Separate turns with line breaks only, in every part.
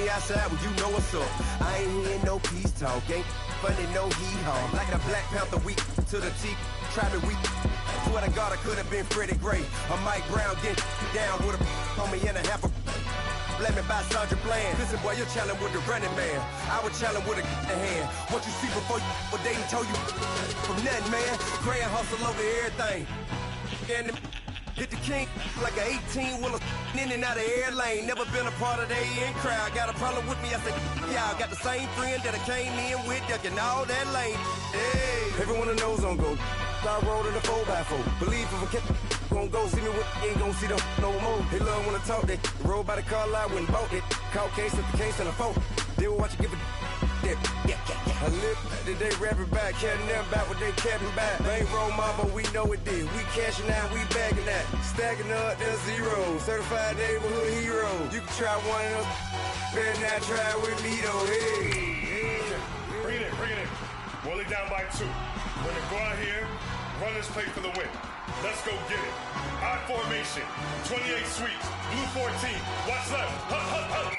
me outside when you know what's up. I ain't hearing no peace talk, ain't funny no hee-haw. Like a Black Panther weak to the teeth, try me weak. Swear to God I could've been Freddie Gray or Mike Brown getting down with a on me and a half a. Let me buy Sandra Bland. Listen, boy, you're challenging with the running man. I was challenging with a hand. What you see before you what they told you from nothing, man. Grand hustle over everything. And hit the king like an 18-wheeler in and out of air lane. Never been a part of the in crowd. Got a problem with me? I said, y'all got the same friend that I came in with, ducking all that lane. Hey, everyone knows on go. I rolled in a 4x4. Believe if a cat gon' go see me with ain't gon' see them no more. They love when I talk that. Roll by the car lot, went bought it. Caught case at the case and a phone. They will watch you give a dip. I live that they rapping back, caring them back what they capping back. They ain't roll mama, we know it did. We cashing out, we bagging that. Stacking up, there's zero. Certified neighborhood hero. You can try one of them, better not try with me though. Hey.
Bring it in. Roll it down by 2. We're gonna go out here, run this play for the win. Let's go get it. I formation, 28 sweeps, blue 14. What's left? Hup.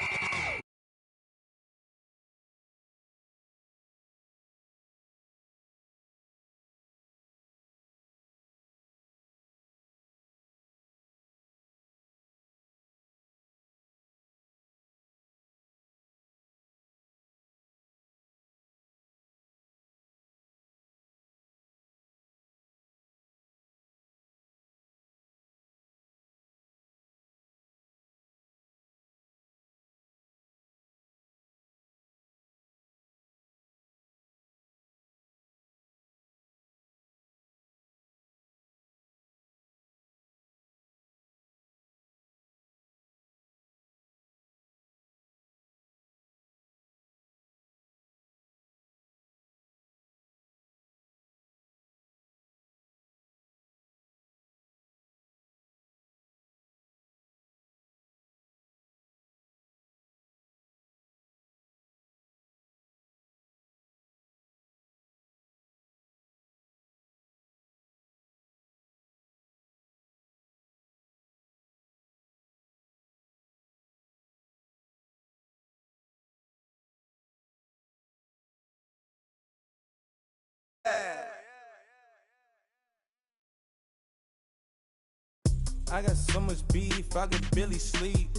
I got so much beef, I could barely sleep.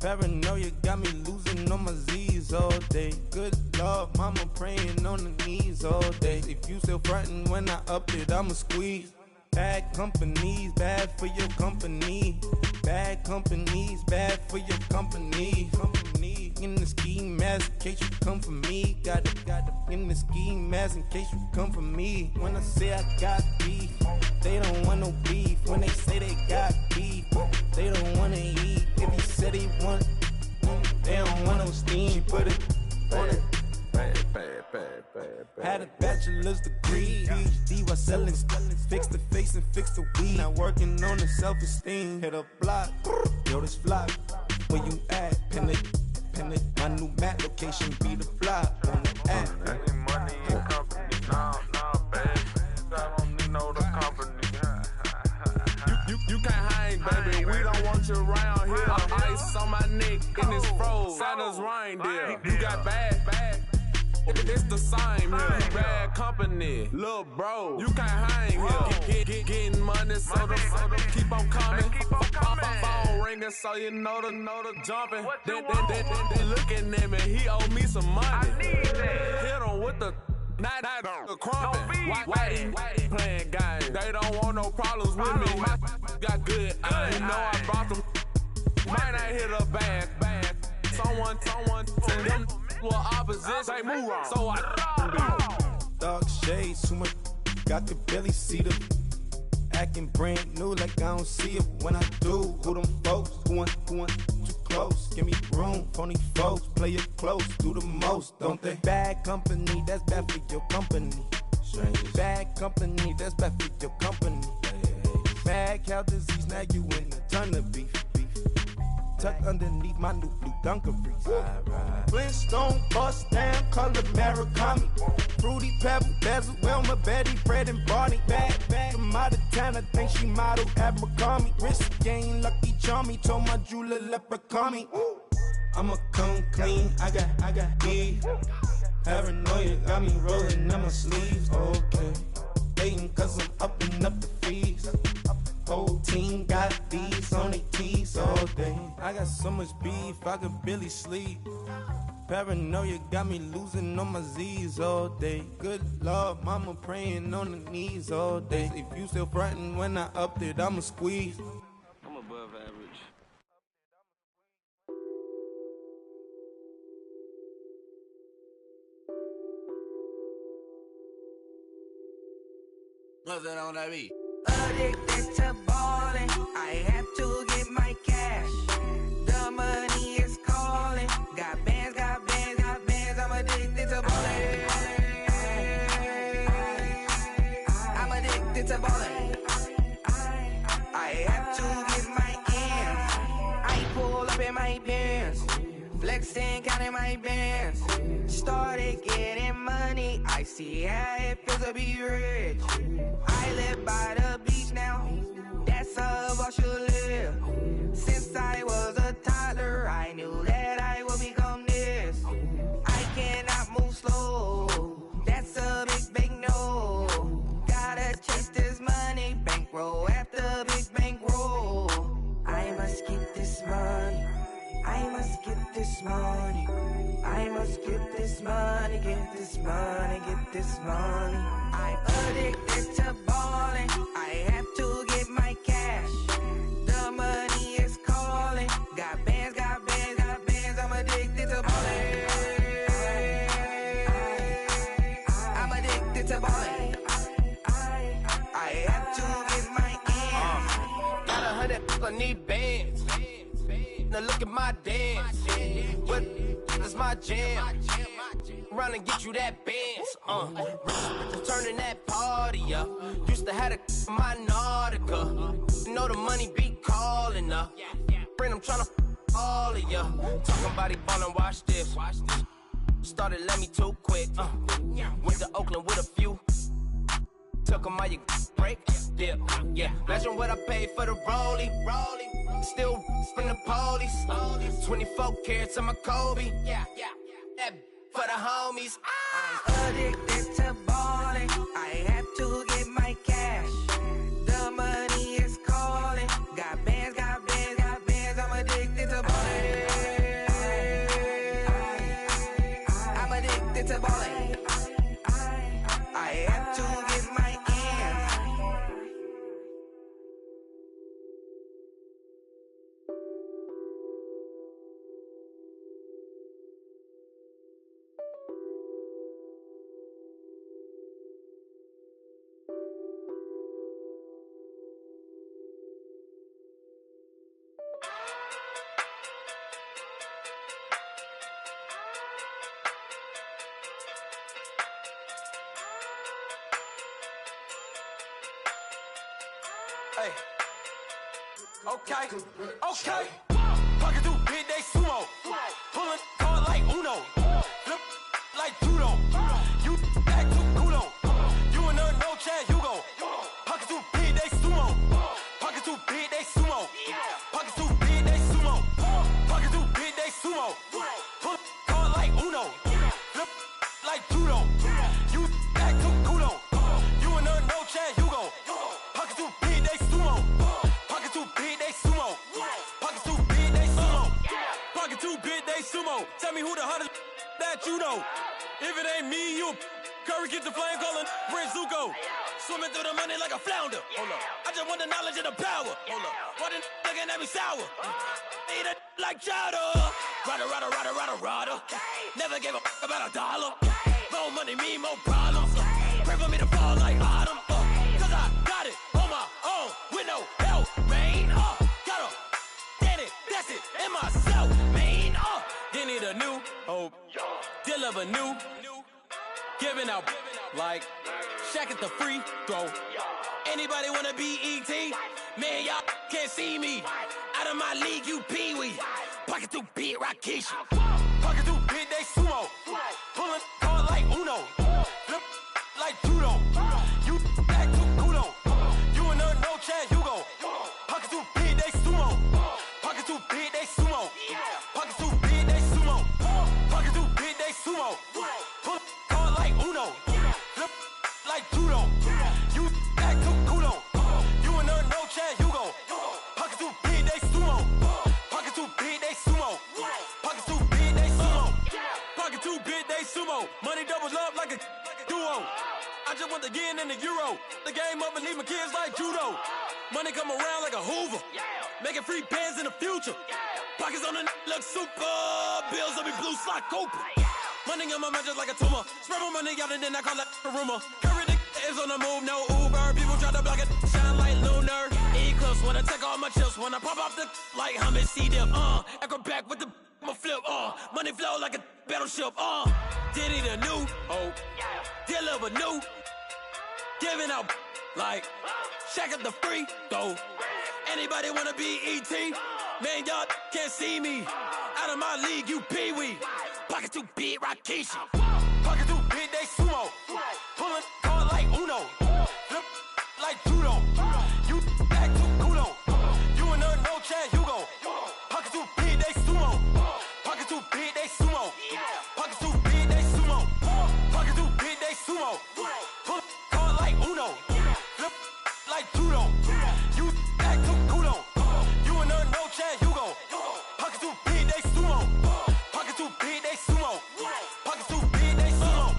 Paranoia got me losing on my Z's all day. Good Lord, mama praying on the knees all day. If you still frontin' when I up it, I'ma squeeze. Bad companies, bad for your company. Bad companies, bad for your company. In the ski mask in case you come for me. Got it in the ski mask in case you come for me. When I say I got beef, they don't want no beef. When they say they got beef, they don't wanna eat. If he said he want, they don't want no steam. She put it on it. Had a bachelor's degree, PhD while selling. Fix the face and fix the weed. Now working on the self-esteem. Hit a block, yo this flock. Where you at? Pin it. My new map location be the flop on the app.
Money and company, nah, baby. I don't need no the company. You can't hang, baby. We don't want you around here. Ice on my neck in this froze. Santa's reindeer. You got bad. It's the same here. Bad company, little bro. You can't hang here. Getting money, so the keep on coming. Phone ringing, so you know the jumping. They looking at me, he owe me some money. I need that. Hit him with the not the crumping. Why they playing games? They don't want no problems with me. My got good. You know I brought them. Might not hit a bad. Someone send them. Well, opposition, they move on. So I
dark shades, too much. I could barely see them. Acting brand new like I don't see it when I do. Who them folks? Who want too close? Give me room, phony folks. Play it close, do the most, don't they? Bad company, that's bad for your company. Strange. Bad company, that's bad for your company. Mad cow disease, now you in a ton of beef. Tucked underneath my new blue Dunkaroos. Flintstone bust down, color Murakami. Fruity Pebble, Bezel, Wilma, Betty, Fred and Barney. Bad from out of town, I think she modeled Abercrombie. Wrist game, Lucky Charmy, told my jeweler leprechaun me. I'ma come clean, I got beef. Paranoia got me rolling on my sleeves, okay. Hating cause I'm upping up the fees. Whole team got these on their tees all day. I got so much beef, I could barely sleep. Paranoia got me losing on my Z's all day. Good Lord, mama praying on the knees all day. If you still frontin' when I upped it, I'ma squeeze.
I'm above average.
What's that on that beat?
Addicted to ballin', I have to get my cash. The money is calling. Got bands, I'm addicted to ballin'. I'm addicted to ballin'. I have to get my ends. I pull up in my pants, flexing, counting my bands. Started getting money, I see how it feels to be rich. I live by the beach now, that's how I should live. Since I was a toddler, I knew that I would become this. I cannot move slow, that's a big no. Gotta chase this money, bankroll after big bankroll. I must get this money, I must get this money. I must get this money, get this money, get this money. I'm addicted to ballin', I have to get my cash. The money is calling. Got bands, I'm addicted to ballin'. I'm addicted to ballin'. I have to get my ends.
Got 100, I need bands. Now look at my dance. What is my jam? Run and get you that bands. Turning that party up. Used to have a my Nautica. Know the money be calling up. Friend, I'm tryna all of ya. Talking about he ballin', watch this. Started let me too quick. Went to Oakland with a few. Took 'em all you break. Dip. Yeah. Imagine what I paid for the rollie. Still from the police. 24 carats on my Kobe. Yeah. That for the homies.
I'm addicted to ballin', I have to get my cash. The money is calling. Got bands, I'm addicted to ballin'. I'm addicted to ballin'. I have to get my ends.
Hey. Okay. Pocket through big, they sumo. Pulling card like Uno. Flip like judo. You act too cool on. You and her no Chad Hugo. Pocket too big, they sumo. Pocket too big, they sumo. Pocket too big, they sumo. Pocket too big, they sumo. Pull card like Uno. Flip like judo. You act too cool on. You and her no Chad Hugo. Pocket too big, they sumo. Pocket too big, they sumo. Pocket too big, they sumo. Pocket too big, they sumo. Tell me who the hottest that you know. If it ain't me, you Curry get the flame calling Prince Zuko. Swimming through the money like a flounder. Hold up. I just want the knowledge and the power. Hold up. Why the looking at me sour? Eat it like chowder. Rada. Never gave a about $1. More money, me, more problems. Pray for me to fall like autumn. Cause I got it on my own with no help, man. Gotta get it, that's it, in myself, man. They need a new hope. Deliver new. Giving out like Shaq at the free throw. Anybody wanna be E.T.? Man, y'all can't see me. Out of my league, you pee-wee. Pocket too big, Rakesh. Pocket too big, they sumo. Pulling card like Uno. Flip like judo. You act too cool on. You and her no Chad Hugo. Pocket too big, they sumo. Pocket too big, they sumo. Pocket too big, they
big day sumo. Money doubles up like a duo. I just want the yen and the euro. The game up and leave my kids like judo. Money come around like a Hoover. Making free bands in the future. Pockets on the look super. Bills on me blue slot Cooper. Money on my mind just like a tumor. Spread my money out and then I call it a rumor. Curry the is on the move, no Uber. People try to block it, shine like lunar. Eclipse when I take all my chips. When I pop off the like hummus C-dip. Echo back with the flip. Money flow like a battleship. Diddy the new. Deliver new. Giving out like Shaq at the free throw. Anybody wanna be ET? Man, y'all can't see me. Out of my league, you pee-wee. Pocket too big, Rakishi. Pocket too big, they sumo. Pulling card like Uno. Flip like judo. You act too kudo. You and her, no Chad Hugo. Pocket too big, they sumo. Pocket too big, they sumo. Pocket too big, they sumo. Pocket too big, they sumo. Pull card like Uno. Flip like judo. You act too kudo. You and her, no Chad Hugo. Pocket too big, they sumo. Pocket too big, they sumo. Pocket too big, they sumo.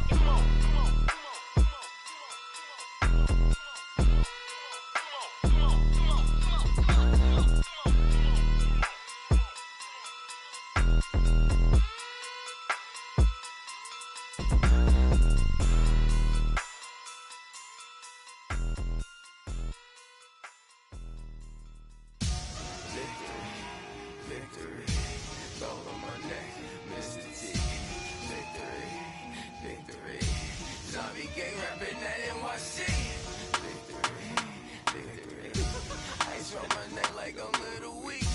Victory, gold on my neck, Mr. T. Victory, zombie gang rapping that NYC. Victory, ice on my neck like a little weak.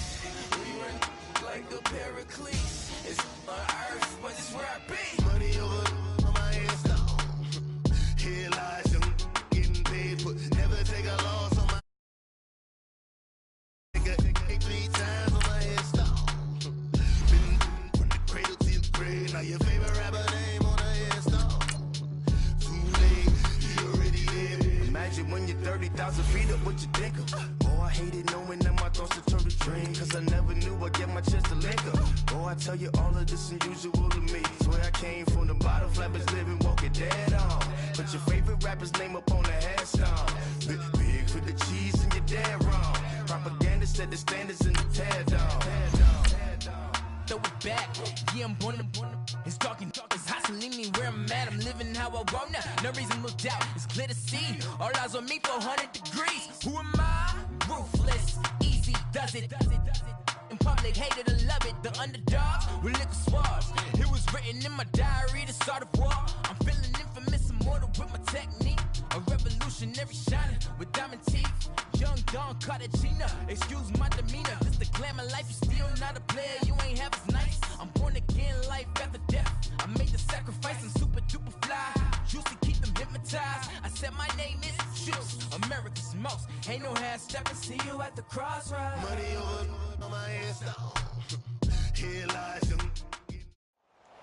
We run like a Pericles. It's on earth, but it's where I be. Money over on my headstone. Here lies young, getting paid, but never take a loss on my. Three times on my headstone. Been from the cradle to the grave. Now your favorite rapper name on a headstone. Too late, he already there. Imagine when you're 30,000 feet up, what you think of? Oh, I hated knowing that my thoughts would turn to dream. Cause I never knew I'd get my chance to link up. Oh, I tell you all of this unusual to me. Swear I came from the bottom, flappers living, walking dead on. Put your favorite rapper's name up on the headstone. Big for the cheese and you're dead wrong. Propaganda set the standards in the tear down.
Throw it back, yeah, I'm born to. It's talking, it's hot, so leave me where I'm at. I'm living how I want now. No reason to look out, it's clear to see. All eyes on me for 100 degrees. Who am I? Ruthless, easy, does it. In public, hated to love it. The underdogs with liquor swabs. It was written in my diary to start a war. I'm feeling infamous, immortal with my technique. A revolutionary shining with diamond teeth. Young Don Cartagena, excuse my demeanor. This the glamour life, you still not a player, you ain't half as nice. I'm born again, life after death. I made the sacrifice, I'm super duper fly. Used to keep them hypnotized. I said my name is Shoes, America's most. Ain't no half stepping, see you at the crossroads.
Money over on my headstone. Here lies young.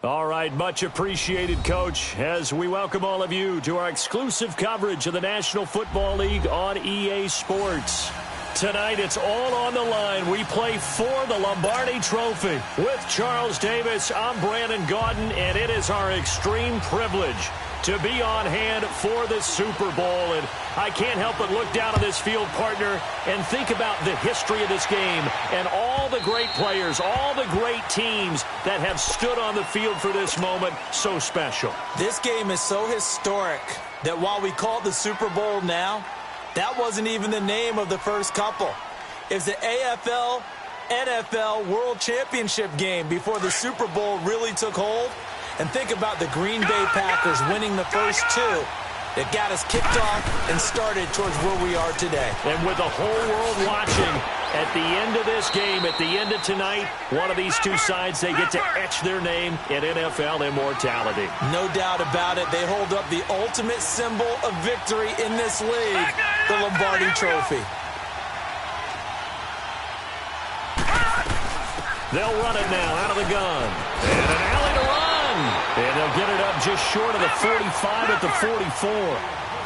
All right, much appreciated, Coach, as we welcome all of you to our exclusive coverage of the National Football League on EA Sports. Tonight, it's all on the line. We play for the Lombardi Trophy. With Charles Davis, I'm Brandon Gaudin, and it is our extreme privilege to be on hand for the Super Bowl. And I can't help but look down on this field, partner, and think about the history of this game and all the great players, all the great teams that have stood on the field for this moment. So special.
This game is so historic that while we call it the Super Bowl now, that wasn't even the name of the first couple. It's the AFL, NFL World Championship game before the Super Bowl really took hold. And think about the Green Bay Packers winning the first two that got us kicked off and started towards where we are today.
And with the whole world watching, at the end of this game, at the end of tonight, one of these two sides, they get to etch their name in NFL immortality.
No doubt about it. They hold up the ultimate symbol of victory in this league, the Lombardi Trophy.
They'll run it now out of the gun. And an alley to run. And they'll get it up just short of the 45 at the 44.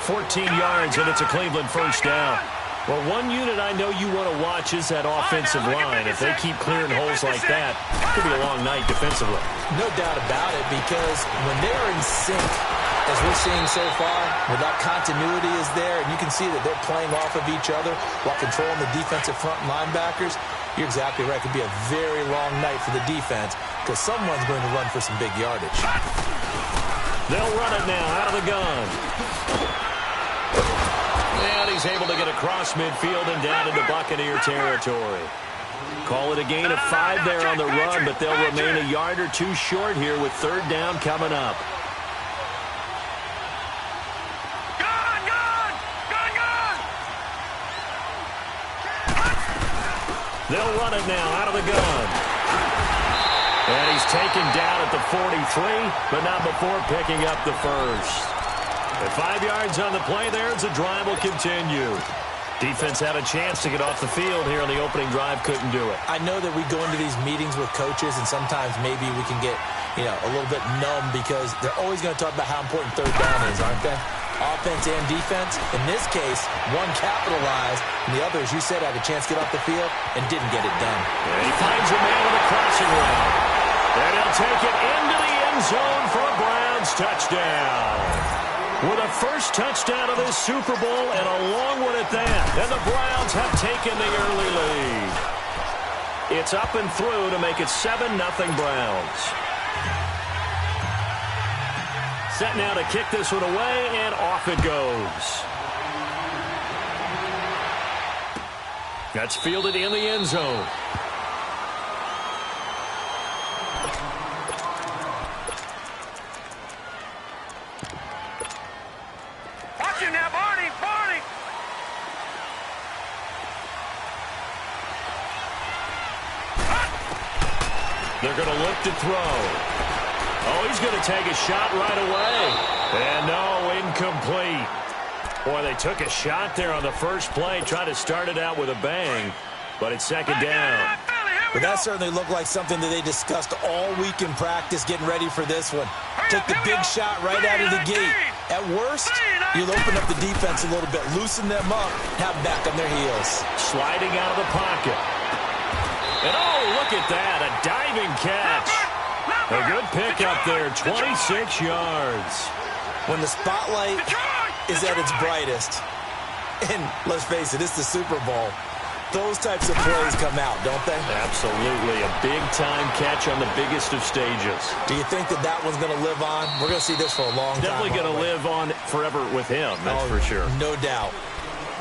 14 yards, and it's a Cleveland first down. Well, one unit I know you want to watch is that offensive line. If they keep clearing holes like that, it could be a long night defensively.
No doubt about it, because when they're in sync, as we're seeing so far, where that continuity is there, and you can see that they're playing off of each other while controlling the defensive front linebackers, you're exactly right. It could be a very long night for the defense because someone's going to run for some big yardage.
They'll run it now out of the gun. And he's able to get across midfield and down into Buccaneer territory. Call it a gain of 5 there on the run, but they'll remain a yard or two short here with third down coming up. They'll run it now out of the gun. And he's taken down at the 43, but not before picking up the first. At 5 yards on the play there, as the drive will continue. Defense had a chance to get off the field here on the opening drive, couldn't do it.
I know that we go into these meetings with coaches, and sometimes maybe we can get, a little bit numb because they're always going to talk about how important third down is, aren't they? Offense and defense. In this case, one capitalized, and the other, as you said, had a chance to get off the field and didn't get it done.
And he finds a man on the crossing route. And he'll take it into the end zone for a Browns touchdown. With a first touchdown of this Super Bowl and a long one at that. And the Browns have taken the early lead. It's up and through to make it 7-0 Browns. Set now to kick this one away, and off it goes. That's fielded in the end zone. They're going to look to throw. Oh, he's going to take a shot right away. And no, incomplete. Boy, they took a shot there on the first play. Tried to start it out with a bang, but it's second down.
But that certainly looked like something that they discussed all week in practice, getting ready for this one. Take the big shot right out of the gate. At worst, you'll open up the defense a little bit, loosen them up, have them back on their heels.
Sliding out of the pocket. And oh, look at that, a diving catch. A good pickup there, 26 yards.
When the spotlight is at its brightest, and let's face it, it's the Super Bowl, those types of plays come out, don't they?
Absolutely, a big-time catch on the biggest of stages.
Do you think that one's going to live on? We're going to see this for a long time.
Definitely going to live on forever with him, that's for sure.
No doubt.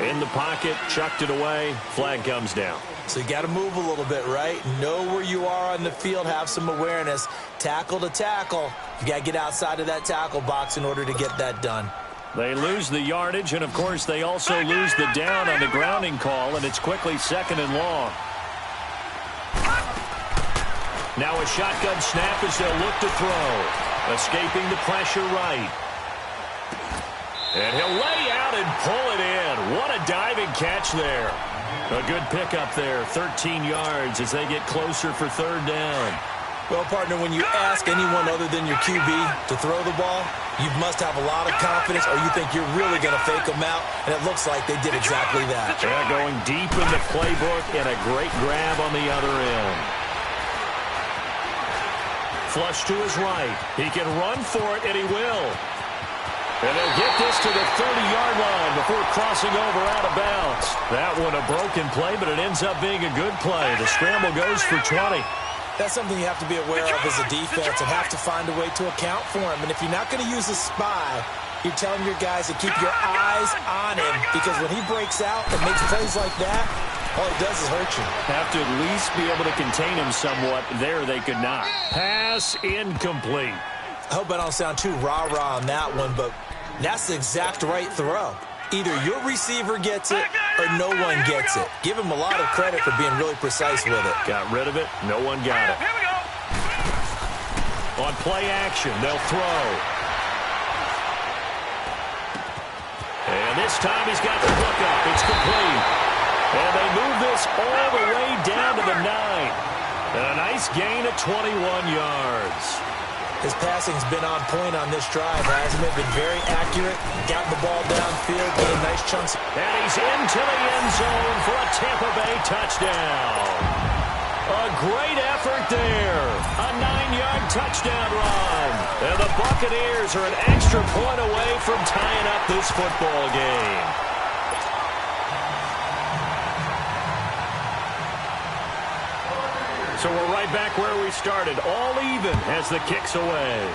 In the pocket, chucked it away, flag comes down.
So you got to move a little bit, right? Know where you are on the field, have some awareness. Tackle to tackle. You got to get outside of that tackle box in order to get that done.
They lose the yardage, and, of course, they also lose the down on the grounding call, and it's quickly second and long. Now a shotgun snap as they'll look to throw. Escaping the pressure right. And he'll lay out and pull it in. What a diving catch there. A good pickup there, 13 yards as they get closer for third down.
Well, partner, when you ask anyone other than your QB to throw the ball, you must have a lot of confidence, or you think you're really going to fake them out, and it looks like they did exactly that.
Yeah, going deep in the playbook and a great grab on the other end. Flush to his right. He can run for it, and he will. And they'll get this to the 30-yard line before crossing over out of bounds. That one a broken play, but it ends up being a good play. The scramble goes for 20.
That's something you have to be aware of as a defense and have to find a way to account for him. And if you're not going to use a spy, you're telling your guys to keep your eyes on him, because when he breaks out and makes plays like that, all he does is hurt you.
Have to at least be able to contain him somewhat. There they could not. Pass incomplete.
I hope I don't sound too rah-rah on that one, but that's the exact right throw. Either your receiver gets it or no one gets it. Give him a lot of credit for being really precise with it.
Got rid of it. No one got it. On play action, they'll throw. And this time he's got the hook up. It's complete. And they move this all the way down to the 9. And a nice gain of 21 yards.
His passing's been on point on this drive, hasn't it? Been very accurate, gotten the ball downfield, getting nice chunks.
And he's into the end zone for a Tampa Bay touchdown. A great effort there. A 9-yard touchdown run. And the Buccaneers are an extra point away from tying up this football game. So we're right back where we started, all even as the kick's away.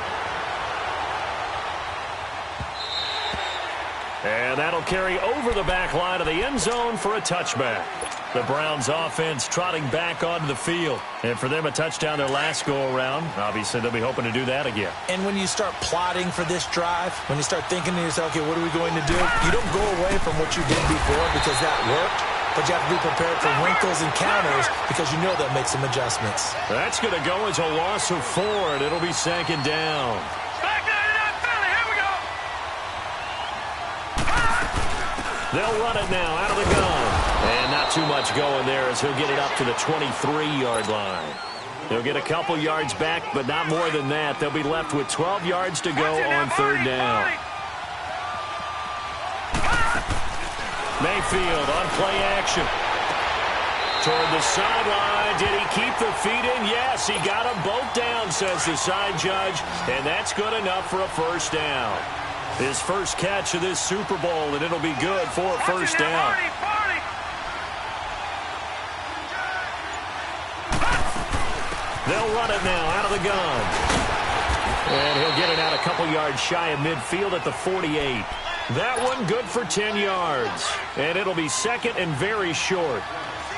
And that'll carry over the back line of the end zone for a touchback. The Browns offense trotting back onto the field. And for them, a touchdown their last go-around. Obviously, they'll be hoping to do that again.
And when you start plotting for this drive, when you start thinking to yourself, okay, what are we going to do? You don't go away from what you did before because that worked. But you have to be prepared for wrinkles and counters because you know they'll make some adjustments.
That's going to go as a loss of 4, and it'll be second down.
Here we go.
They'll run it now out of the gun. And not too much going there as he'll get it up to the 23-yard line. They'll get a couple yards back, but not more than that. They'll be left with 12 yards to go on third down. Mayfield on play action. Toward the sideline. Did he keep the feet in? Yes, he got them both down, says the side judge. And that's good enough for a first down. His first catch of this Super Bowl, and it'll be good for a first down. They'll run it now out of the gun. And he'll get it out a couple yards shy of midfield at the 48. That one good for 10 yards. And it'll be second and very short.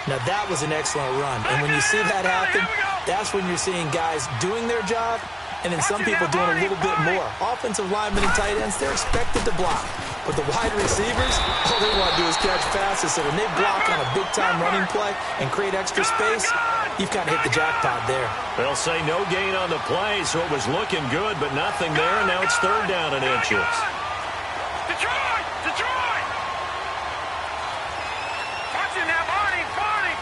Now that was an excellent run. And when you see that happen, that's when you're seeing guys doing their job and then some people doing a little bit more. Offensive linemen and tight ends, they're expected to block. But the wide receivers, all they want to do is catch passes. So when they block on a big-time running play and create extra space, you've kind of hit the jackpot there.
They'll say no gain on the play, so it was looking good, but nothing there. And now it's third down and inches.
Detroit! Detroit! Watch it now, Barney! Barney!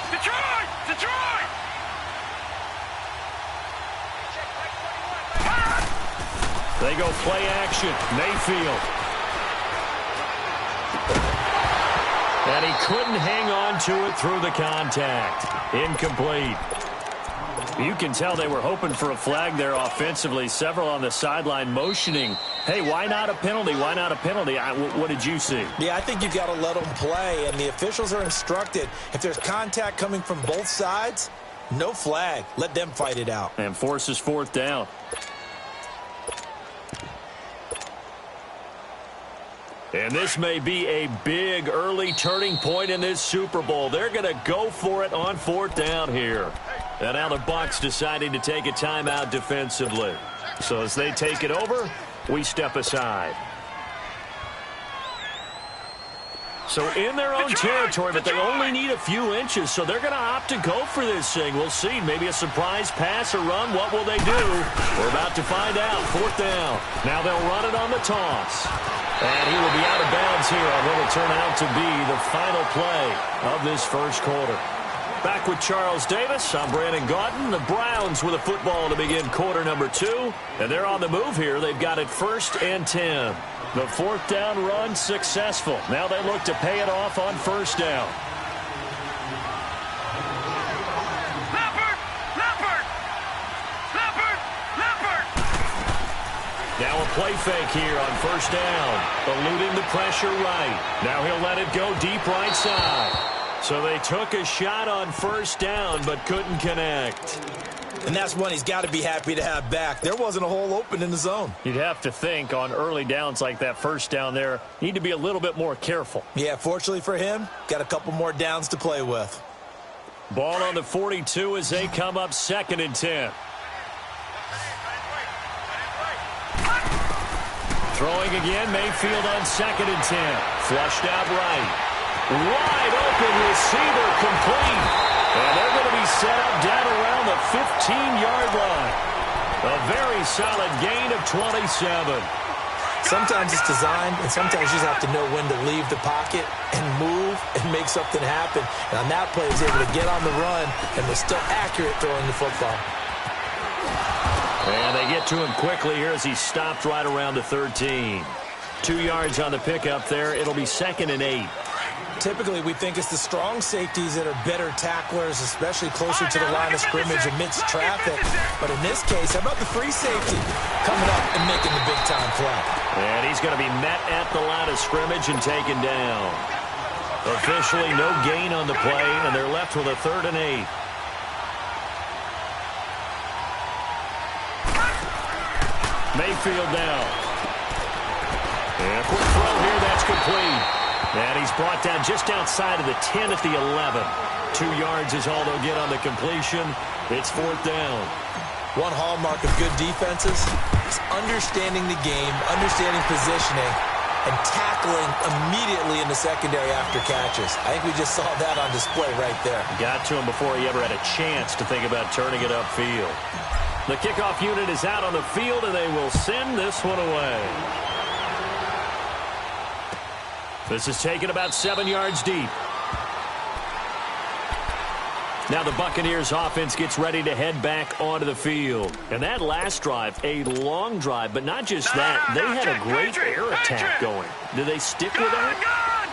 Detroit! Detroit!
They go play action. Mayfield. And he couldn't hang on to it through the contact. Incomplete. You can tell they were hoping for a flag there offensively. Several on the sideline motioning. Hey, why not a penalty? Why not a penalty? What did you see?
Yeah, I think you've got to let them play, and the officials are instructed. If there's contact coming from both sides, no flag. Let them fight it out.
And forces fourth down. And this may be a big early turning point in this Super Bowl. They're going to go for it on fourth down here. And now the Bucs deciding to take a timeout defensively. So as they take it over, we step aside. So in their own territory, but they only need a few inches, so they're going to opt to go for this thing. We'll see. Maybe a surprise pass or run. What will they do? We're about to find out. Fourth down. Now they'll run it on the toss. And he will be out of bounds here on what will turn out to be the final play of this first quarter. Back with Charles Davis, I'm Brandon Gaudin. The Browns with a football to begin quarter number 2. And they're on the move here. They've got it 1st and 10. The fourth down run successful. Now they look to pay it off on first down. Now a play fake here on first down. Eluding the pressure right. Now he'll let it go deep right side. So they took a shot on first down but couldn't connect.
And that's one he's got to be happy to have back. There wasn't a hole open in the zone.
You'd have to think on early downs like that first down there, need to be a little bit more careful.
Yeah, fortunately for him, got a couple more downs to play with.
Ball on the 42 as they come up 2nd and 10. Throwing again, Mayfield on 2nd and 10. Flushed out right. Wide open receiver complete. And they're going to be set up down around the 15-yard line. A very solid gain of 27.
Sometimes it's designed, and sometimes you just have to know when to leave the pocket and move and make something happen. And on that play, he was able to get on the run and was still accurate throwing the football.
And they get to him quickly here as he stopped right around the 13. 2 yards on the pickup there. It'll be 2nd and 8.
Typically, we think it's the strong safeties that are better tacklers, especially closer to the line of scrimmage amidst traffic. But in this case, how about the free safety coming up and making the big-time play?
And he's going to be met at the line of scrimmage and taken down. Officially, no gain on the play, and they're left with a 3rd and 8. Mayfield now. And a quick throw here, that's complete. And he's brought down just outside of the 10 at the 11. 2 yards is all they'll get on the completion. It's 4th down.
One hallmark of good defenses is understanding the game, understanding positioning, and tackling immediately in the secondary after catches. I think we just saw that on display right there.
Got to him before he ever had a chance to think about turning it upfield. The kickoff unit is out on the field, and they will send this one away. This is taken about 7 yards deep. Now the Buccaneers offense gets ready to head back onto the field. And that last drive, a long drive, but not just that. They had a great air attack going. Do they stick with that?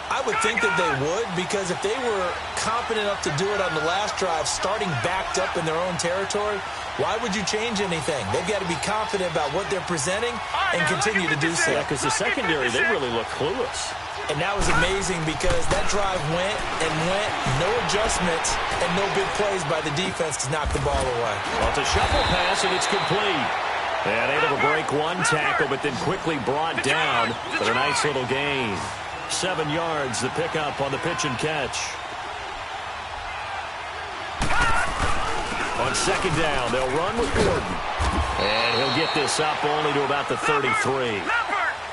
I would think that they would, because if they were competent enough to do it on the last drive, starting backed up in their own territory, why would you change anything? They've got to be confident about what they're presenting and continue to do so.
Yeah, because the secondary, they really look clueless.
And that was amazing because that drive went and went, no adjustments, and no big plays by the defense to knock the ball away.
Well, it's a shuffle pass, and it's complete. And able to break one tackle, but then quickly brought down for a nice little gain. 7 yards, the pickup on the pitch and catch. On 2nd down, they'll run with Gordon. And he'll get this up only to about the 33.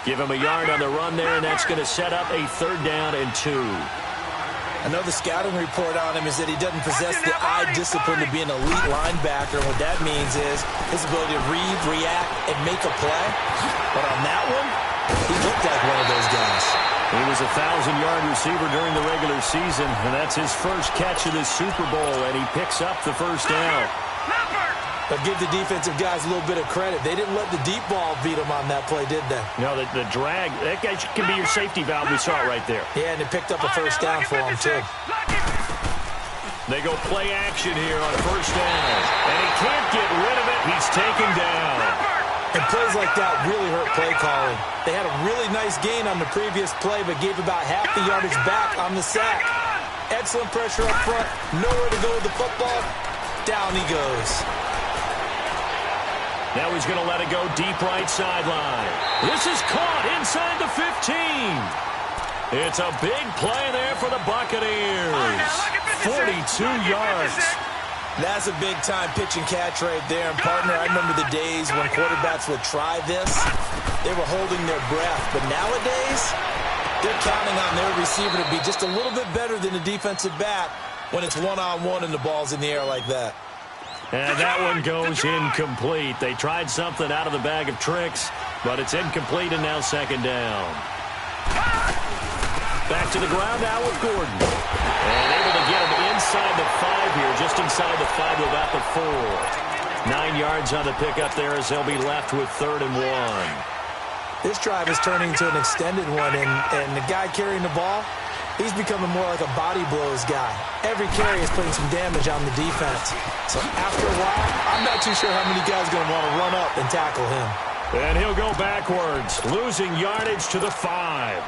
Give him a yard on the run there, and that's going to set up a 3rd down and 2.
I know the scouting report on him is that he doesn't possess the eye discipline to be an elite linebacker. And what that means is his ability to read, react, and make a play. But on that one, he looked like one of those guys.
He was a 1,000-yard receiver during the regular season, and that's his first catch of this Super Bowl, and he picks up the 1st down.
But give the defensive guys a little bit of credit. They didn't let the deep ball beat them on that play, did they?
No, the drag, that guy can be your safety valve. We saw it right there.
Yeah, and they picked up a 1st down for him, too.
They go play action here on 1st down. And he can't get rid of it. He's taken down.
And plays like that really hurt play calling. They had a really nice gain on the previous play, but gave about half the yardage back on the sack. Excellent pressure up front. Nowhere to go with the football. Down he goes.
Now he's going to let it go deep right sideline. This is caught inside the 15. It's a big play there for the Buccaneers. 42 yards.
That's a big-time pitch and catch right there. And, partner, I remember the days when quarterbacks would try this. They were holding their breath. But nowadays, they're counting on their receiver to be just a little bit better than the defensive back when it's one-on-one and the ball's in the air like that.
And that one goes incomplete. They tried something out of the bag of tricks, but it's incomplete and now 2nd down. Back to the ground now with Gordon. And able to get him inside the 5 here, just inside the 5 to about the 4. 9 yards on the pickup there as they'll be left with 3rd and 1.
This drive is turning into an extended one, and the guy carrying the ball, he's becoming more like a body blows guy. Every carry is putting some damage on the defense. So after a while, I'm not too sure how many guys are going to want to run up and tackle him.
And he'll go backwards, losing yardage to the 5.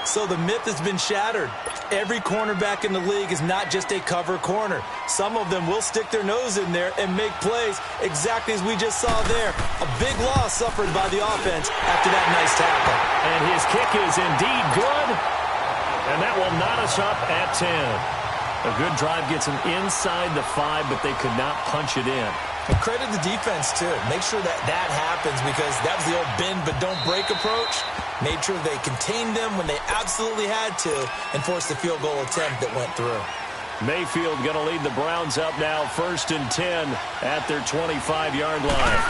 So the myth has been shattered. Every cornerback in the league is not just a cover corner. Some of them will stick their nose in there and make plays exactly as we just saw there. A big loss suffered by the offense after that nice tackle.
And his kick is indeed good. And that will knot us up at 10. A good drive gets him inside the 5, but they could not punch it in.
And credit the defense, too. Make sure that happens because that was the old bend but don't break approach. Made sure they contained them when they absolutely had to and forced the field goal attempt that went through.
Mayfield going to lead the Browns up now 1st and 10 at their 25-yard line.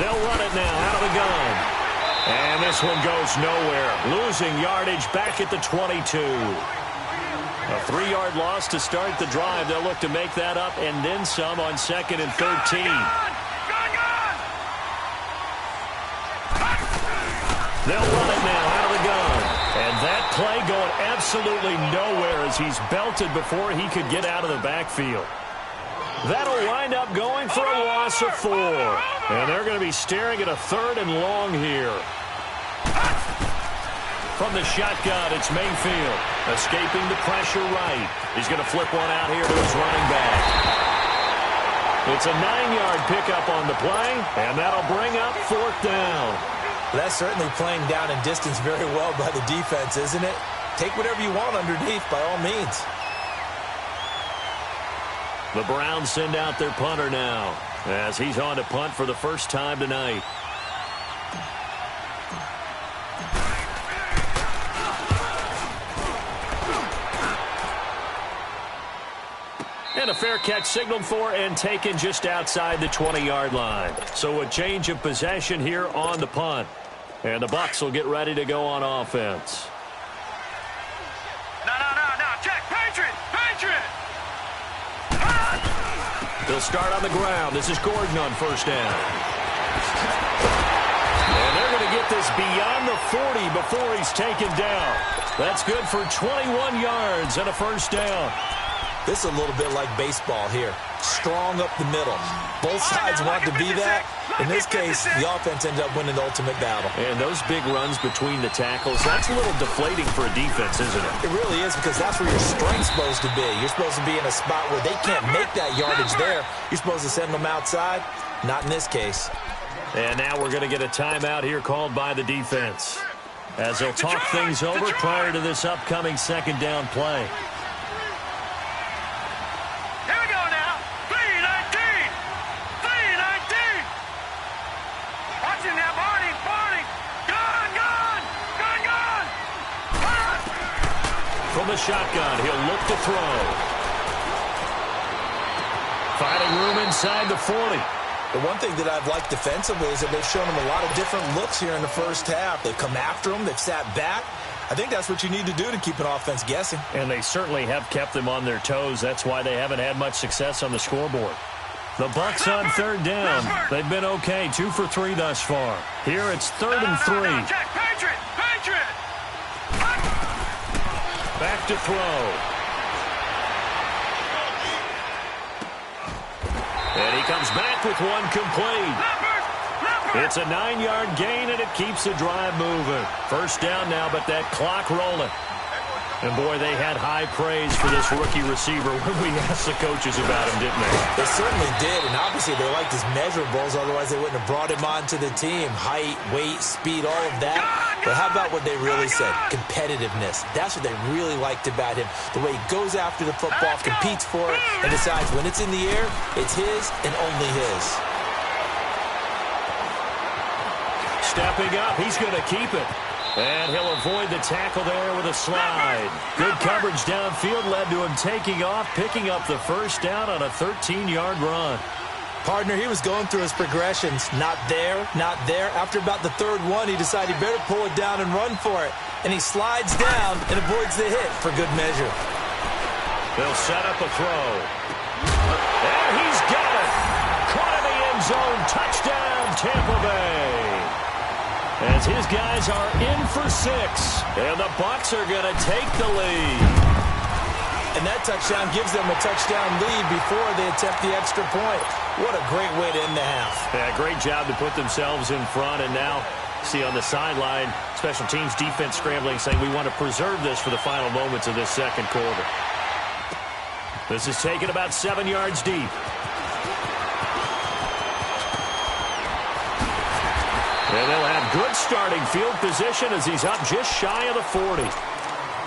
They'll run it now out of the gun. And this one goes nowhere. Losing yardage back at the 22. A 3-yard loss to start the drive. They'll look to make that up and then some on 2nd and 13. They'll run it now out of the gun. And that play going absolutely nowhere as he's belted before he could get out of the backfield. That'll wind up going for a loss of 4. And they're going to be staring at a 3rd and long here. From the shotgun, it's Mayfield. Escaping the pressure right. He's going to flip one out here to his running back. It's a 9-yard pickup on the play, and that'll bring up 4th down.
That's certainly playing down in distance very well by the defense, isn't it? Take whatever you want underneath, by all means.
The Browns send out their punter now, as he's on to punt for the first time tonight. And a fair catch signaled for and taken just outside the 20-yard line. So a change of possession here on the punt. And the Bucs will get ready to go on offense.
No. Check. Patriot.
They'll start on the ground. This is Gordon on first down. And they're going to get this beyond the 40 before he's taken down. That's good for 21 yards and a first down.
This is a little bit like baseball here. Strong up the middle. Both sides want to be that. In this case, the offense ended up winning the ultimate battle.
And those big runs between the tackles, that's a little deflating for a defense, isn't it?
It really is, because that's where your strength's supposed to be. You're supposed to be in a spot where they can't make that yardage there. You're supposed to send them outside. Not in this case.
And now we're going to get a timeout here called by the defense, as they'll talk things over prior to this upcoming 2nd down play. From the shotgun, he'll look to throw. Finding room inside the 40.
The one thing that I've liked defensively is that they've shown him a lot of different looks here in the first half. They've come after him. They've sat back. I think that's what you need to do to keep an offense guessing.
And they certainly have kept them on their toes. That's why they haven't had much success on the scoreboard. The Bucs on 3rd down. They've been okay, 2 for 3 thus far. Here it's 3rd and 3.
Check. Patriot.
Back to throw. And he comes back with one complete. It's a 9-yard gain, and it keeps the drive moving. First down now, but that clock rolling. And, boy, they had high praise for this rookie receiver when we asked the coaches about him, didn't they?
They certainly did, and obviously they liked his measurables. Otherwise, they wouldn't have brought him onto the team. Height, weight, speed, all of that. But how about what they really said? Competitiveness. That's what they really liked about him. The way he goes after the football, competes for it, and decides when it's in the air, it's his and only his.
Stepping up, he's going to keep it. And he'll avoid the tackle there with a slide. Good coverage downfield led to him taking off, picking up the first down on a 13-yard run.
Partner, he was going through his progressions. Not there, not there. After about the 3rd one, he decided he better pull it down and run for it. And he slides down and avoids the hit for good measure.
They'll set up a throw. And he's got it. Caught in the end zone. Touchdown, Tampa Bay. As his guys are in for 6. And the Bucs are going to take the lead.
And that touchdown gives them a touchdown lead before they attempt the extra point. What a great way to end the half.
Yeah, great job to put themselves in front. And now, see on the sideline, special teams defense scrambling, saying we want to preserve this for the final moments of this 2nd quarter. This is taken about 7 yards deep. And they'll have good starting field position as he's up just shy of the 40.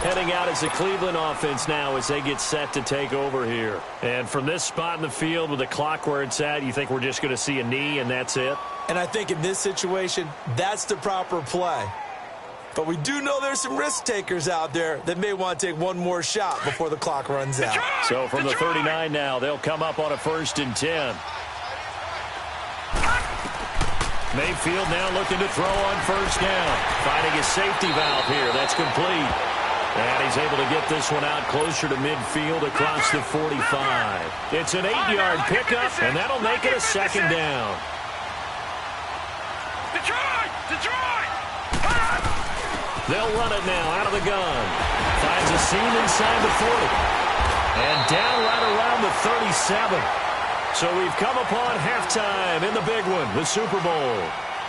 Heading out as the Cleveland offense now as they get set to take over here. And from this spot in the field with the clock where it's at, you think we're just going to see a knee and that's it?
And I think in this situation, that's the proper play. But we do know there's some risk takers out there that may want to take one more shot before the clock runs out.
So from the 39 now, they'll come up on a 1st and 10. Mayfield now looking to throw on first down. Finding his safety valve here. That's complete. And he's able to get this one out closer to midfield across the 45. It's an 8-yard pickup, and that'll make it a second down.
Detroit!
They'll run it now out of the gun. Finds a seam inside the 40. And down right around the 37. So we've come upon halftime in the big one, the Super Bowl.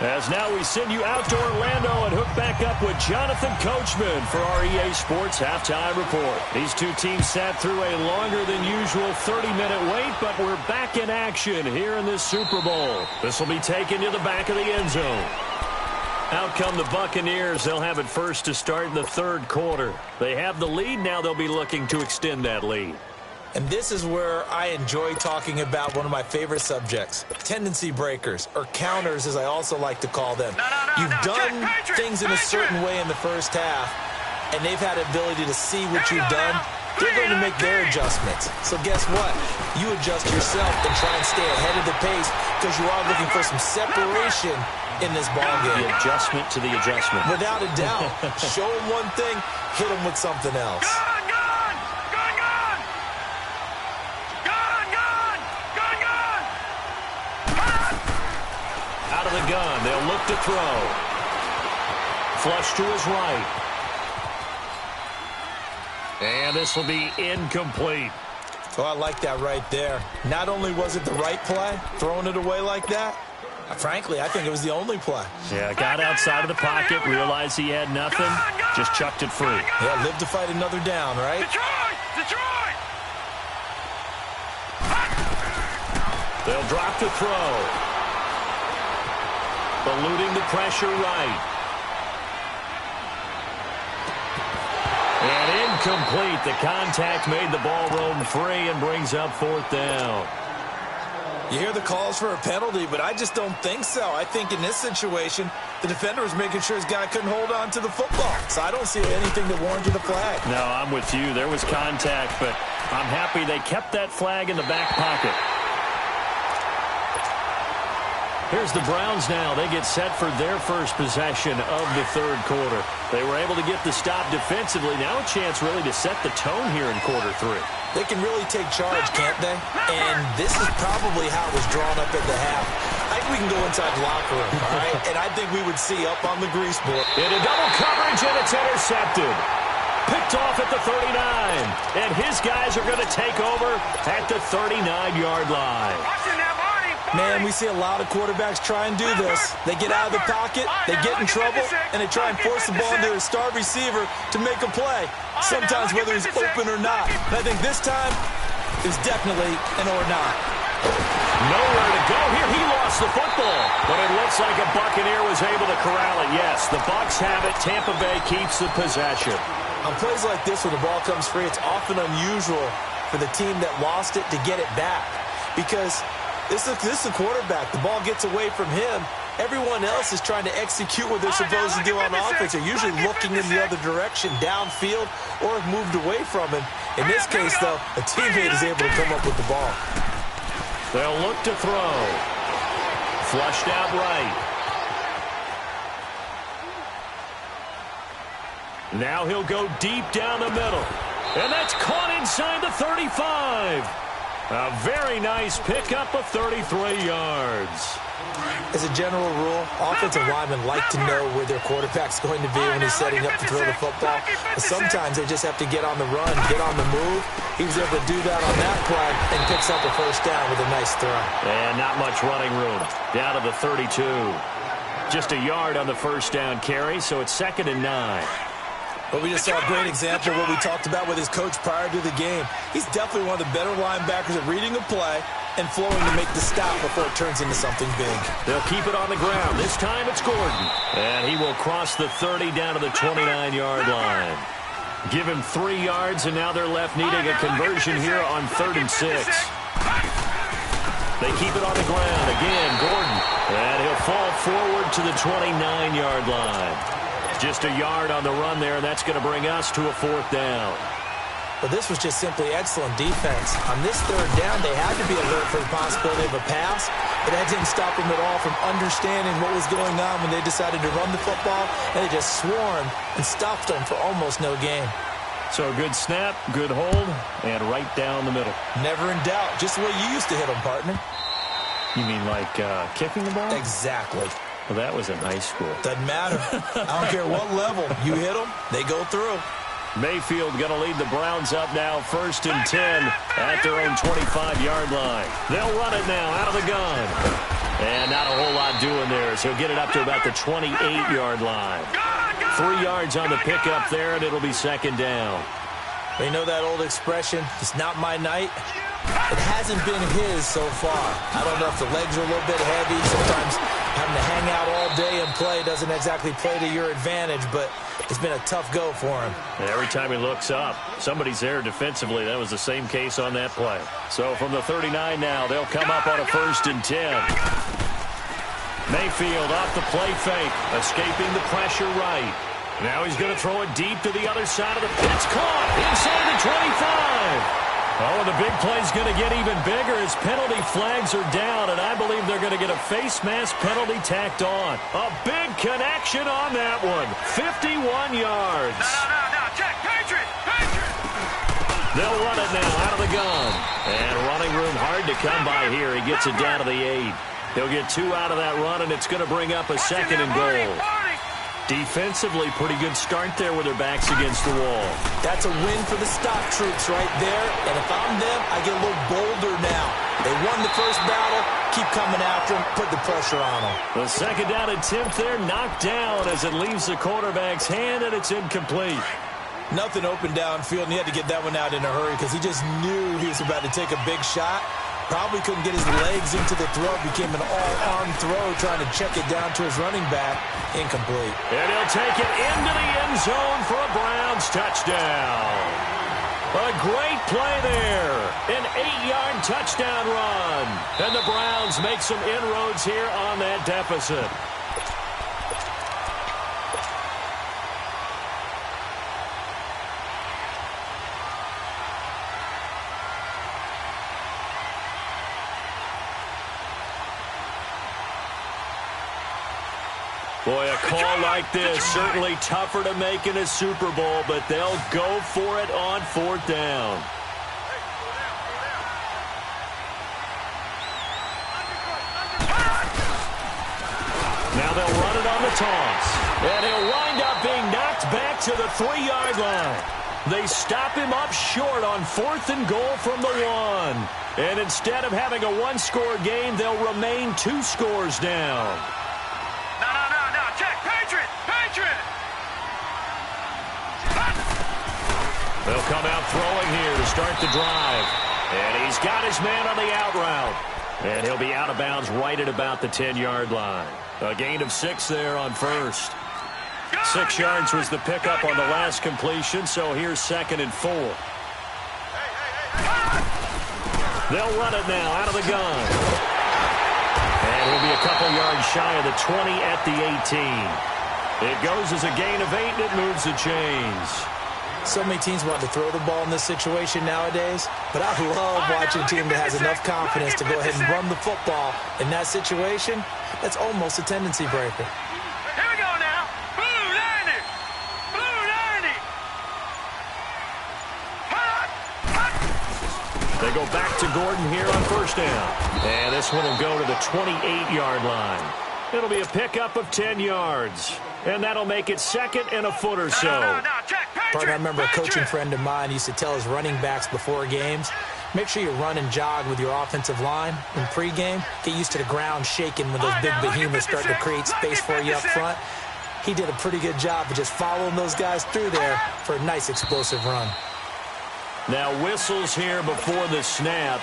As now we send you out to Orlando and hook back up with Jonathan Coachman for our EA Sports Halftime Report. These two teams sat through a longer than usual 30-minute wait, but we're back in action here in this Super Bowl. This will be taken to the back of the end zone. Out come the Buccaneers. They'll have it first to start in the third quarter. They have the lead. Now they'll be looking to extend that lead.
And this is where I enjoy talking about one of my favorite subjects, tendency breakers, or counters as I also like to call them. You've done things in a certain way in the first half, and they've had the ability to see what you've done. They're going to make their adjustments. So guess what? You adjust yourself and try and stay ahead of the pace because you are looking for some separation in this ballgame.
The adjustment to the adjustment.
Without a doubt. Show them one thing, hit them with something else.
Out of the gun, they'll look to throw. Flush to his right. And this will be incomplete.
Oh, I like that right there. Not only was it the right play, throwing it away like that, frankly, I think it was the only play.
Yeah, got outside of the pocket, realized he had nothing, just chucked it free.
Yeah, live to fight another down, right?
Detroit!
They'll drop the throw. Eluding the pressure right. And incomplete. The contact made the ball roam free and brings up fourth down.
You hear the calls for a penalty, but I just don't think so. I think in this situation, the defender was making sure his guy couldn't hold on to the football. So I don't see anything that warranted a flag.
No, I'm with you. There was contact, but I'm happy they kept that flag in the back pocket. Here's the Browns now. They get set for their first possession of the third quarter. They were able to get the stop defensively. Now a chance really to set the tone here in quarter three.
They can really take charge, can't they? And this is probably how it was drawn up at the half. I think we can go inside the locker room, all right? And I think we would see up on the grease board.
Into double coverage, and it's intercepted. Picked off at the 39. And his guys are going to take over at the 39-yard line.
Man, we see a lot of quarterbacks try and do this. They get out of the pocket, they get in trouble, and they try and force the ball into a star receiver to make a play, sometimes whether he's open or not. And I think this time, it's definitely an or not.
Nowhere to go here. He lost the football, but it looks like a Buccaneer was able to corral it. Yes, the Bucs have it. Tampa Bay keeps the possession.
On plays like this, when the ball comes free, it's often unusual for the team that lost it to get it back because this is a quarterback. The ball gets away from him. Everyone else is trying to execute what they're supposed to do on offense. They're usually looking in the other direction, downfield, or have moved away from him. In this case, though, a teammate is able to come up with the ball.
They'll look to throw. Flushed out right. Now he'll go deep down the middle. And that's caught inside the 35. A very nice pickup of 33 yards.
As a general rule, offensive linemen like to know where their quarterback's going to be when he's setting up to throw the football. But sometimes they just have to get on the run, get on the move. He was able to do that on that play and picks up a first down with a nice throw.
And not much running room. Down to the 32. Just a yard on the first down carry, so it's 2nd and 9.
But we just saw a great example of what we talked about with his coach prior to the game. He's definitely one of the better linebackers at reading a play and flowing to make the stop before it turns into something big.
They'll keep it on the ground. This time it's Gordon. And he will cross the 30 down to the 29-yard line. Give him 3 yards, and now they're left needing a conversion here on 3rd and 6. They keep it on the ground. Again, Gordon. And he'll fall forward to the 29-yard line. Just a yard on the run there, and that's going to bring us to a 4th down.
But this was just simply excellent defense. On this third down, they had to be alert for the possibility of a pass, but that didn't stop them at all from understanding what was going on when they decided to run the football, and they just swarmed and stopped them for almost no gain.
So good snap, good hold, and right down the middle.
Never in doubt. Just the way you used to hit them, partner.
You mean like kicking the ball?
Exactly.
Well, that was in high school.
Doesn't matter. I don't care what level. You hit them, they go through.
Mayfield going to lead the Browns up now, 1st and 10 at their own 25-yard line. They'll run it now out of the gun. And not a whole lot doing there, so he'll get it up to about the 28-yard line. 3 yards on the pickup there, and it'll be 2nd down.
You know that old expression, it's not my night? It hasn't been his so far. I don't know if the legs are a little bit heavy. Sometimes having to hang out all day and play doesn't exactly play to your advantage, but it's been a tough go for him.
And every time he looks up, somebody's there defensively. That was the same case on that play. So from the 39 now, they'll come up on a 1st and 10. Mayfield off the play fake, escaping the pressure right. Now he's going to throw it deep to the other side of the pitch. Caught inside the 25. Oh, and the big play's going to get even bigger as penalty flags are down, and I believe they're going to get a face mask penalty tacked on. A big connection on that one. 51 yards.
No, check, Patriot.
They'll run it now out of the gun. And running room hard to come by here. He gets it down to the 8. He'll get 2 out of that run, and it's going to bring up a 2nd and goal. Defensively, pretty good start there with their backs against the wall.
That's a win for the stock troops right there. And if I'm them, I get a little bolder now. They won the first battle. Keep coming after them. Put the pressure on them.
The 2nd down attempt there knocked down as it leaves the quarterback's hand, and it's incomplete.
Nothing open downfield, and he had to get that one out in a hurry because he just knew he was about to take a big shot. Probably couldn't get his legs into the throw. Became an all-arm throw trying to check it down to his running back. Incomplete.
And he'll take it into the end zone for a Browns touchdown. A great play there. An 8-yard touchdown run. And the Browns make some inroads here on that deficit. Boy, a call like this, certainly tougher to make in a Super Bowl, but they'll go for it on 4th down. Now they'll run it on the toss. And he'll wind up being knocked back to the 3-yard line. They stop him up short on 4th and goal from the 1. And instead of having a 1-score game, they'll remain 2 scores down. They'll come out throwing here to start the drive. And he's got his man on the out route. And he'll be out of bounds right at about the 10-yard line. A gain of 6 there on 1st. 6 yards was the pickup on the last completion, so here's 2nd and 4. They'll run it now out of the gun. And he'll be a couple yards shy of the 20 at the 18. It goes as a gain of 8, and it moves the chains.
So many teams want to throw the ball in this situation nowadays, but I love watching a team that has enough confidence to go ahead and run the football. In that situation, that's almost a tendency breaker.
Here we go now. Blue 90.
They go back to Gordon here on 1st down. And this one will go to the 28-yard line. It'll be a pickup of 10 yards. And that'll make it 2nd and a foot or so.
Partner, I remember a coaching friend of mine used to tell his running backs before games, make sure you run and jog with your offensive line in pregame. Get used to the ground shaking when those big behemoths start to create space for you up front. He did a pretty good job of just following those guys through there for a nice explosive run.
Now whistles here before the snap.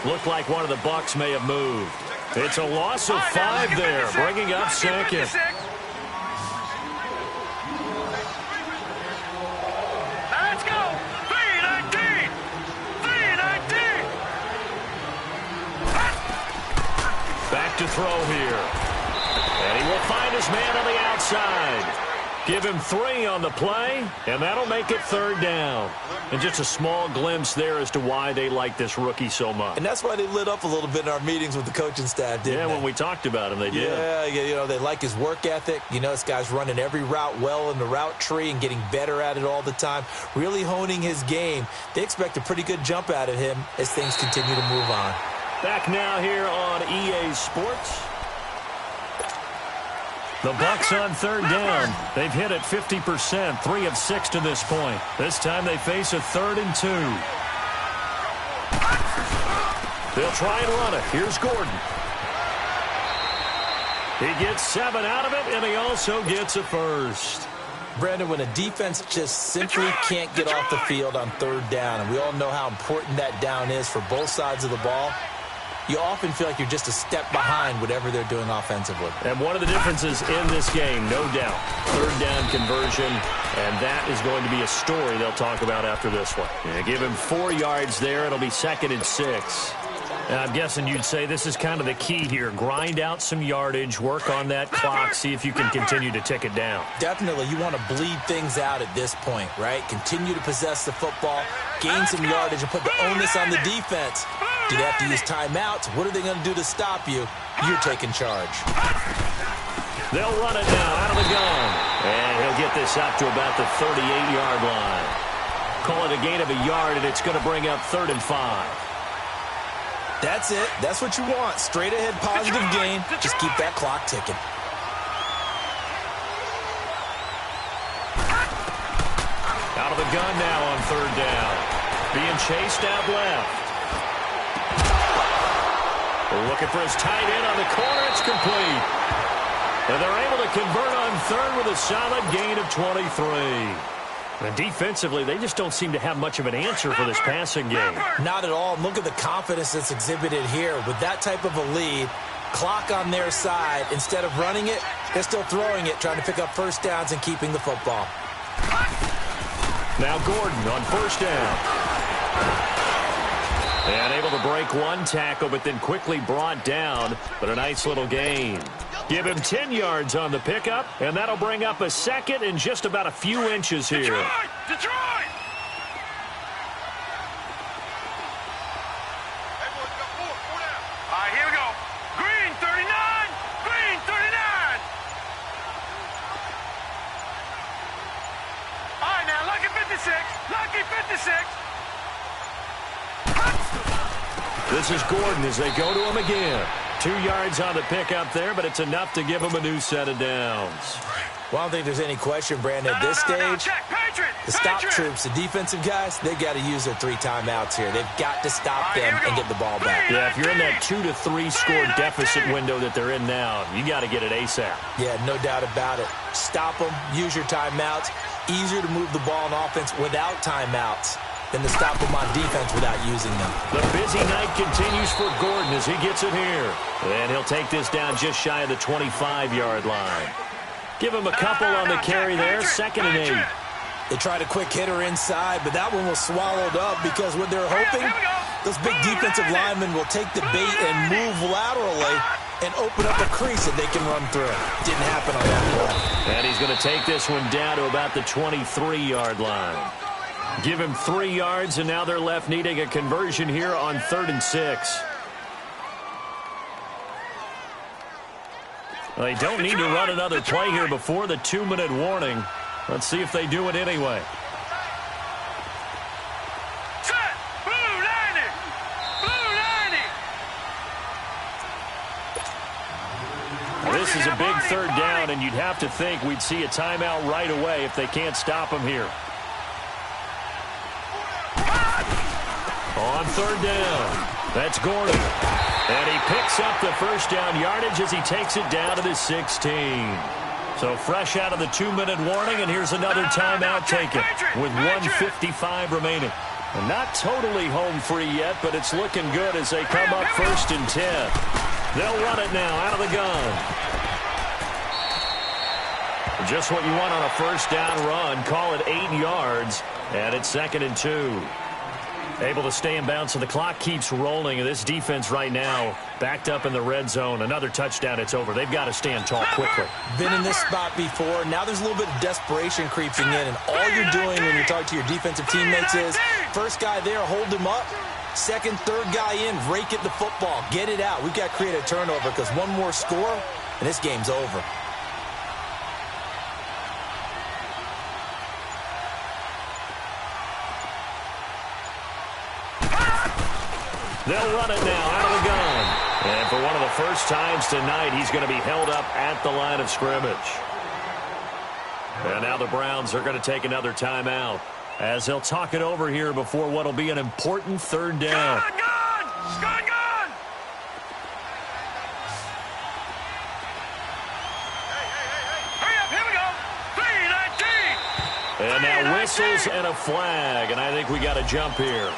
Looked like one of the Bucs may have moved. It's a loss of 5 there, bringing up 2nd. Back to throw here. And he will find his man on the outside. Give him 3 on the play, and that'll make it 3rd down. And just a small glimpse there as to why they like this rookie so much.
And that's why they lit up a little bit in our meetings with the coaching staff, didn't they?
Yeah, when we talked about him, they did.
Yeah, you know, they like his work ethic. You know, this guy's running every route well in the route tree and getting better at it all the time, really honing his game. They expect a pretty good jump out of him as things continue to move on.
Back now here on EA Sports. The Bucs on 3rd down. They've hit it 50%, 3 of 6 to this point. This time they face a 3rd and 2. They'll try and run it. Here's Gordon. He gets 7 out of it, and he also gets a first.
Brandon, when a defense just simply can't get off the field on 3rd down, and we all know how important that down is for both sides of the ball, you often feel like you're just a step behind whatever they're doing offensively.
And one of the differences in this game, no doubt, 3rd down conversion, and that is going to be a story they'll talk about after this one. Yeah, give him 4 yards there. It'll be 2nd and 6. And I'm guessing you'd say this is kind of the key here. Grind out some yardage, work on that clock, see if you can continue to tick it down.
Definitely. You want to bleed things out at this point, right? Continue to possess the football, gain some yardage, and put the onus on the defense. Do they have to use timeouts? What are they going to do to stop you? You're taking charge.
They'll run it now out of the gun. And he'll get this up to about the 38-yard line. Call it a gain of a yard, and it's going to bring up 3rd and 5.
That's it. That's what you want. Straight ahead positive gain. Just keep that clock ticking.
Out of the gun now on 3rd down. Being chased out left. Looking for his tight end on the corner. It's complete. And they're able to convert on 3rd with a solid gain of 23. And defensively, they just don't seem to have much of an answer for this passing game.
Not at all. Look at the confidence that's exhibited here. With that type of a lead, clock on their side, instead of running it, they're still throwing it, trying to pick up 1st downs and keeping the football.
Now Gordon on 1st down. And able to break 1 tackle, but then quickly brought down. But a nice little gain. Give him 10 yards on the pickup, and that'll bring up a 2nd and just about a few inches here.
Detroit! All right, here we go. Green 39! Green 39! All right, now, lucky 56. Lucky 56.
This is Gordon as they go to him again. 2 yards on the pickup there, but it's enough to give him a new set of downs.
Well, I don't think there's any question, Brandon, at this stage. The stop troops, the defensive guys, they've got to use their 3 timeouts here. They've got to stop them and get the ball back.
Yeah, if you're in that 2 to 3 score deficit window that they're in now, you got to get it ASAP.
Yeah, no doubt about it. Stop them, use your timeouts. Easier to move the ball on offense without timeouts than to stop them on defense without using them.
The busy night continues for Gordon as he gets it here. And he'll take this down just shy of the 25-yard line. Give him a couple on the carry there, 2nd and 8.
They tried a quick hitter inside, but that one was swallowed up because what they're hoping, those big defensive linemen will take the bait and move laterally and open up a crease that they can run through. Didn't happen on that play.
And he's going to take this one down to about the 23-yard line. Give him 3 yards, and now they're left needing a conversion here on 3rd and 6. Well, they don't need to run another play here before the 2-minute warning. Let's see if they do it anyway.
Set! Blue 90! Blue 90!
This is a big 3rd down, and you'd have to think we'd see a timeout right away if they can't stop him here. On 3rd down, that's Gordon. And he picks up the 1st down yardage as he takes it down to the 16. So fresh out of the 2-minute warning, and here's another timeout taken with 1:55 remaining. And not totally home free yet, but it's looking good as they come up 1st and 10. They'll run it now out of the gun. Just what you want on a 1st down run. Call it 8 yards, and it's 2nd and 2. Able to stay in bounds, so the clock keeps rolling. And this defense right now backed up in the red zone. Another touchdown, it's over. They've got to stand tall quickly.
Been in this spot before. Now there's a little bit of desperation creeping in, and all you're doing when you're talking to your defensive teammates is first guy there, hold him up. Second, third guy in, rake at the football. Get it out. We've got to create a turnover because one more score, and this game's over.
They'll run it now out of the gun. And for one of the first times tonight, he's going to be held up at the line of scrimmage. And now the Browns are going to take another timeout as they'll talk it over here before what will be an important third down.
Gun! Gun! Gun! Hey! Hurry up! Here we go! 3-19!
And now whistles and a flag, and I think we got to jump here.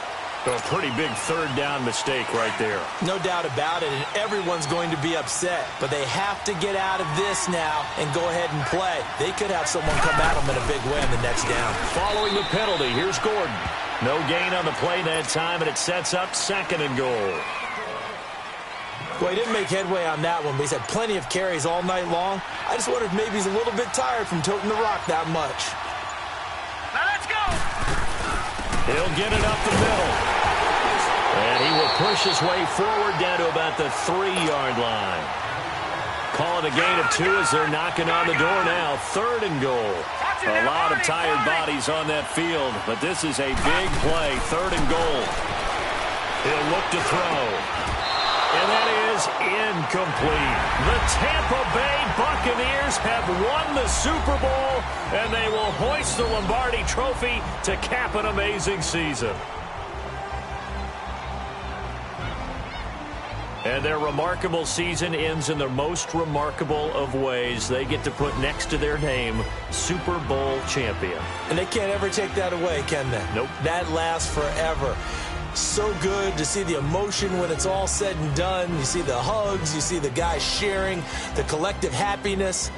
So a pretty big third down mistake right there.
No doubt about it, and everyone's going to be upset. But they have to get out of this now and go ahead and play. They could have someone come at them in a big way on the next down.
Following the penalty, here's Gordon. No gain on the play that time, and it sets up 2nd and goal.
Well, he didn't make headway on that one, but he's had plenty of carries all night long. I just wonder if maybe he's a little bit tired from toting the rock that much.
Now let's go!
He'll get it up the middle. And he will push his way forward down to about the 3-yard line. Call it a gain of 2 as they're knocking on the door now. 3rd and goal. A lot of tired bodies on that field, but this is a big play. 3rd and goal. He'll look to throw. And that is incomplete. The Tampa Bay Buccaneers have won the Super Bowl, and they will hoist the Lombardi Trophy to cap an amazing season. And their remarkable season ends in the most remarkable of ways. They get to put next to their name, Super Bowl champion.
And they can't ever take that away, can they?
Nope.
That lasts forever. So good to see the emotion when it's all said and done. You see the hugs, you see the guys sharing, the collective happiness.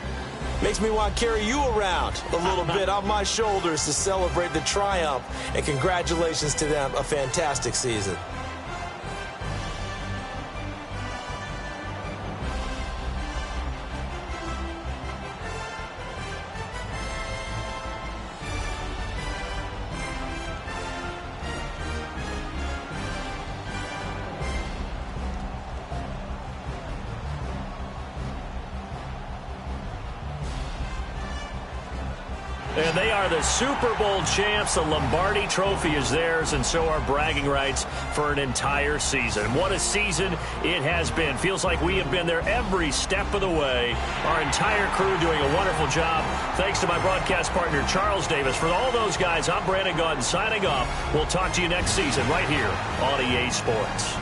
Makes me want to carry you around a little bit on my shoulders to celebrate the triumph. And congratulations to them, a fantastic season.
And they are the Super Bowl champs. The Lombardi Trophy is theirs, and so are bragging rights for an entire season. What a season it has been. Feels like we have been there every step of the way. Our entire crew doing a wonderful job. Thanks to my broadcast partner, Charles Davis. For all those guys, I'm Brandon Gaudin signing off. We'll talk to you next season right here on EA Sports.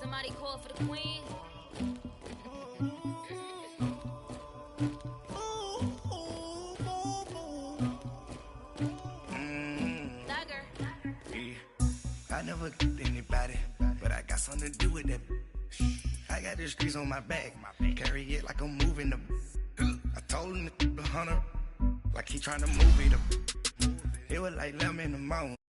Somebody call for the queen.
I never get anybody, but I got something to do with that. I got the streets on my back, carry it like I'm moving the. I told him to 100, like he trying to move it up. It was like lemon in the mountain.